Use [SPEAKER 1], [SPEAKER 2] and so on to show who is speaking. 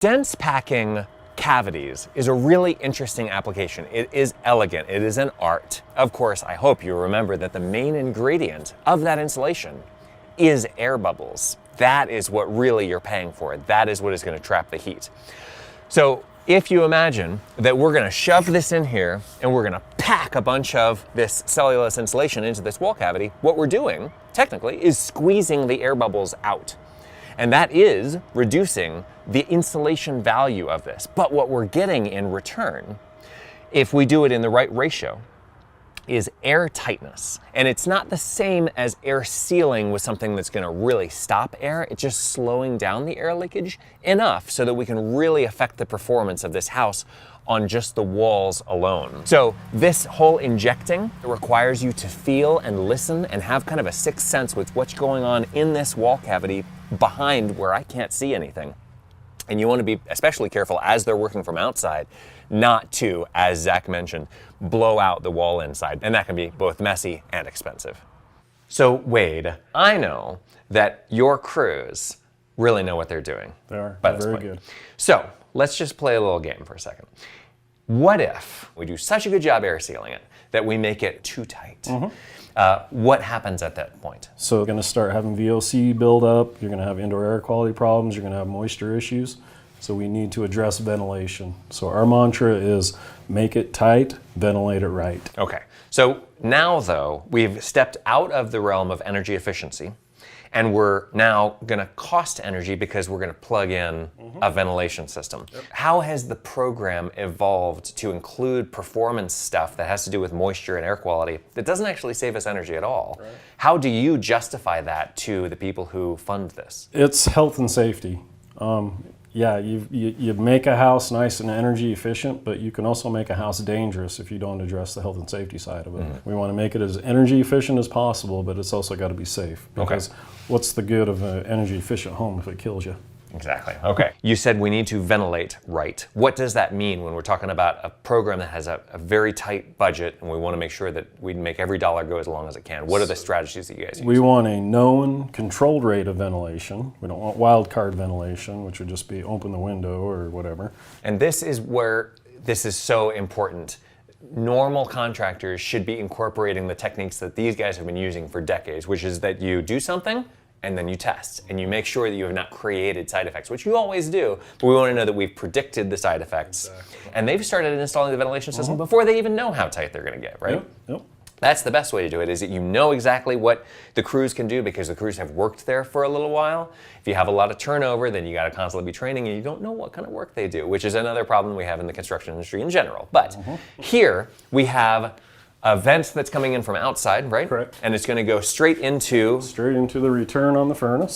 [SPEAKER 1] Dense packing cavities is a really interesting application. It is elegant, it is an art. Of course, I hope you remember that the main ingredient of that insulation is air bubbles. That is what really you're paying for. That is what is going to trap the heat. So if you imagine that we're going to shove this in here and we're going to pack a bunch of this cellulose insulation into this wall cavity, what we're doing, technically, is squeezing the air bubbles out. And that is reducing the insulation value of this. But what we're getting in return, if we do it in the right ratio, is air tightness. And it's not the same as air sealing with something that's going to really stop air. It's just slowing down the air leakage enough so that we can really affect the performance of this house on just the walls alone. So this whole injecting requires you to feel and listen and have kind of a sixth sense with what's going on in this wall cavity behind where I can't see anything. And you want to be especially careful as they're working from outside not to, as Zach mentioned, blow out the wall inside. And that can be both messy and expensive. So Wade, I know that your crews really know what they're doing.
[SPEAKER 2] They are.
[SPEAKER 1] By
[SPEAKER 2] They're
[SPEAKER 1] this
[SPEAKER 2] very
[SPEAKER 1] point.
[SPEAKER 2] good.
[SPEAKER 1] So let's just play a little game for a second. What if we do such a good job air sealing it that we make it too tight? What happens at that point?
[SPEAKER 2] So you're going to start having VOC build up, you're going to have indoor air quality problems, you're going to have moisture issues. So we need to address ventilation. So our mantra is make it tight, ventilate it right.
[SPEAKER 1] Okay, so now though, we've stepped out of the realm of energy efficiency and we're now gonna cost energy because we're gonna plug in a ventilation system. How has the program evolved to include performance stuff that has to do with moisture and air quality that doesn't actually save us energy at all?
[SPEAKER 2] Right.
[SPEAKER 1] How do you justify that to the people who fund this?
[SPEAKER 2] It's health and safety. Yeah, you make a house nice and energy efficient, but you can also make a house dangerous if you don't address the health and safety side of it. We want to make it as energy efficient as possible, but it's also got to be safe. Because what's the good of an energy efficient home if it kills you?
[SPEAKER 1] Exactly. Okay. You said we need to ventilate right. What does that mean when we're talking about a program that has a very tight budget and we want to make sure that we make every dollar go as long as it can? What are the strategies that you guys use?
[SPEAKER 2] We want a known controlled rate of ventilation. We don't want wild card ventilation, which would just be open the window or whatever.
[SPEAKER 1] And this is where this is so important. Normal contractors should be incorporating the techniques that these guys have been using for decades, which is that you do something and then you test and you make sure that you have not created side effects, which you always do, but we want to know that we've predicted the side effects. Exactly. And they've started installing the ventilation system before they even know how tight they're going to get, right?
[SPEAKER 2] Yep.
[SPEAKER 1] That's the best way to do it, is that you know exactly what the crews can do because the crews have worked there for a little while. If you have a lot of turnover, then you got to constantly be training and you don't know what kind of work they do, which is another problem we have in the construction industry in general. But here we have a vent that's coming in from outside, right?
[SPEAKER 2] Correct.
[SPEAKER 1] And it's going to go straight into
[SPEAKER 2] the return on the furnace.